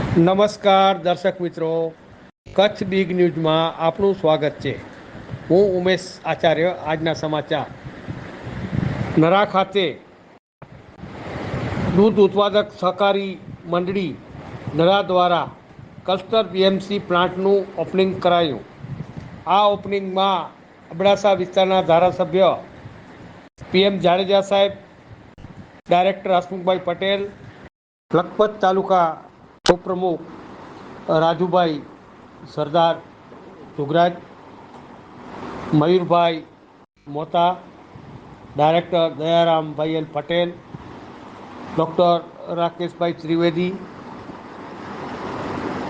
નમસ્કાર દર્શક મિત્રો, કચ્છ બિગ ન્યૂઝમાં આપનું સ્વાગત છે. હું ઉમેશ આચાર્ય. આજના સમાચાર. નરા ખાતે દૂધ ઉત્પાદક સહકારી મંડળી નરા દ્વારા કસ્ટર પીએમસી પ્લાન્ટનું ઓપનિંગ કરાયું. આ ઓપનિંગમાં અબડાસા વિસ્તારના ધારાસભ્ય પીએમ જાડેજા સાહેબ, ડાયરેક્ટર હસમુખભાઈ પટેલ, લખપત તાલુકા ઉપપ્રમુખ રાજુભાઈ સરદાર જુગરાજ, મયુરભાઈ મોતા, ડાયરેક્ટર દયારામભાઈ એલ પટેલ, ડૉક્ટર રાકેશભાઈ ત્રિવેદી,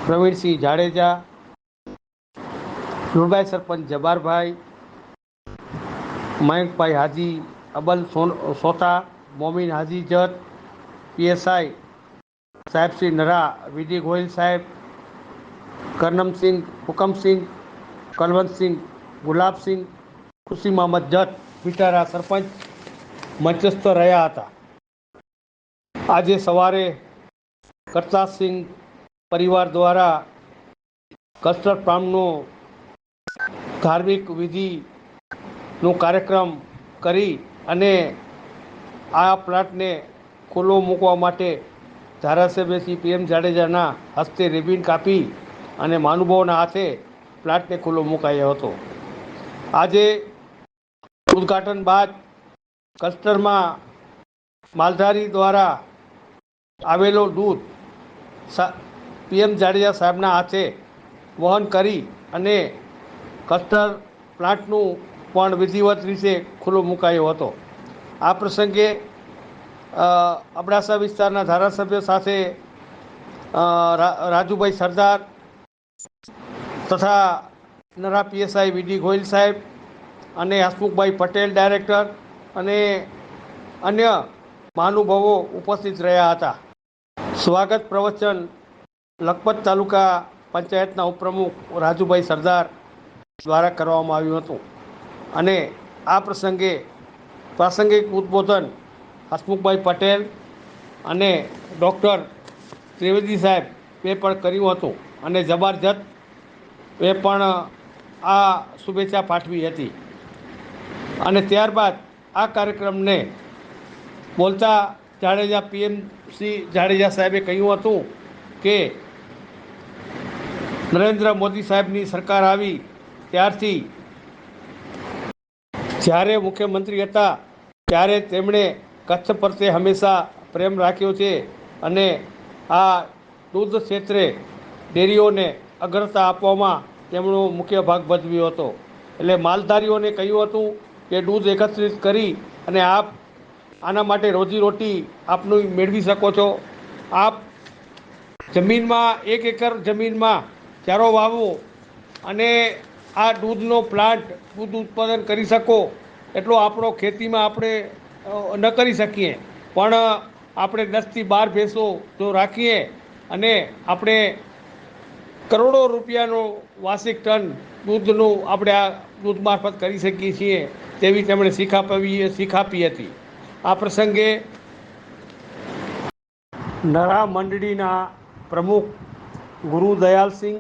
પ્રવીણસિંહ જાડેજા, ધુળભાઈ સરપંચ જબારભાઈ, મયંકભાઈ હાજી અબલ સોથા, મોમીન હાજી જત, પીએસઆઈ સાહેબ શ્રી નરા વિડી ગોહિલ સાહેબ, કરનમસિંહ હુકમસિંહ, કલવંતસિંહ ગુલાબસિંહ, ખુશી મોહમ્મદ જત બિટારા સરપંચ મંચસ્થ રહ્યા હતા. આજે સવારે કરતારસિંહ પરિવાર દ્વારા કસ્ટર્ડ ફાર્મનો ધાર્મિક વિધિનો કાર્યક્રમ કરી અને આ પ્લાન્ટને ખુલ્લો મૂકવા માટે ધારાસભ્ય શ્રી પીએમ જાડેજાના હસ્તે રિબિન કાપી અને મહાનુભાવોના હાથે પ્લાન્ટને ખુલ્લો મુકાયો હતો. આજે ઉદ્ઘાટન બાદ કસ્ટરમાં માલધારી દ્વારા આવેલો દૂધ પીએમ જાડેજા સાહેબના હાથે વહન કરી અને કસ્ટર પ્લાન્ટનું પણ વિધિવત રીતે ખુલ્લો મુકાયો હતો. આ પ્રસંગે અબડાસા વિસ્તારના ધારાસભ્ય સાથે રાજુભાઈ સરદાર તથા નરા પીએસઆઈ વીડી ગોહિલ સાહેબ અને હસમુખભાઈ પટેલ ડાયરેક્ટર અને અન્ય મહાનુભાવો ઉપસ્થિત રહ્યા હતા. સ્વાગત પ્રવચન લખપત તાલુકા પંચાયતના ઉપપ્રમુખ રાજુભાઈ સરદાર દ્વારા કરવામાં આવ્યું હતું અને આ પ્રસંગે પ્રાસંગિક ઉદ્બોધન હસમુખભાઈ પટેલ અને ડૉક્ટર ત્રિવેદી સાહેબ એ પણ કર્યું હતું અને જબરજસ્ત એ પણ આ શુભેચ્છા પાઠવી હતી. અને ત્યારબાદ આ કાર્યક્રમને બોલતા જાડેજા પીએમસી જાડેજા સાહેબે કહ્યું હતું કે નરેન્દ્ર મોદી સાહેબની સરકાર આવી ત્યારથી જ્યારે મુખ્યમંત્રી હતા ત્યારે તેમણે કચ્છ પ્રત્યે હંમેશા પ્રેમ રાખ્યો છે અને આ દૂધ ક્ષેત્રે ડેરીઓને અગ્રતા આપવામાં તેમનો મુખ્ય ભાગ ભજવ્યો હતો. એટલે માલધારીઓને કહ્યું હતું કે દૂધ એકત્રિત કરી અને આપ આના માટે રોજીરોટી આપનું મેળવી શકો છો. આપ જમીનમાં 1 એકર જમીનમાં ચારો વાવો અને આ દૂધનો પ્લાન્ટ દૂધ ઉત્પાદન કરી શકો એટલો આપણો ખેતીમાં આપણે ન કરી શકીએ, પણ આપણે 10થી 12 ભેંસો જો રાખીએ અને આપણે કરોડો રૂપિયાનો વાર્ષિક ટન દૂધનું આપણે આ દૂધ મારફત કરી શકીએ છીએ તેવી તેમણે શીખ આપી હતી. આ પ્રસંગે નરા મંડળીના પ્રમુખ ગુરુ દયાલસિંહ,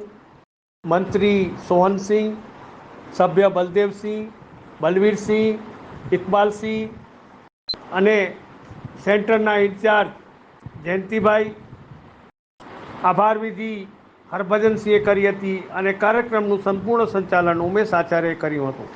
મંત્રી સોહનસિંહ, સભ્ય બલદેવસિંહ, બલવીરસિંહ, ઇકબાલસિંહ અને સેન્ટરના ઇન્ચાર્જ જયંતિભાઈ, આભાર વિધિ હરભજનસિંહે કરી હતી અને કાર્યક્રમનું સંપૂર્ણ સંચાલન ઉમેશ આચાર્યએ કર્યું હતું.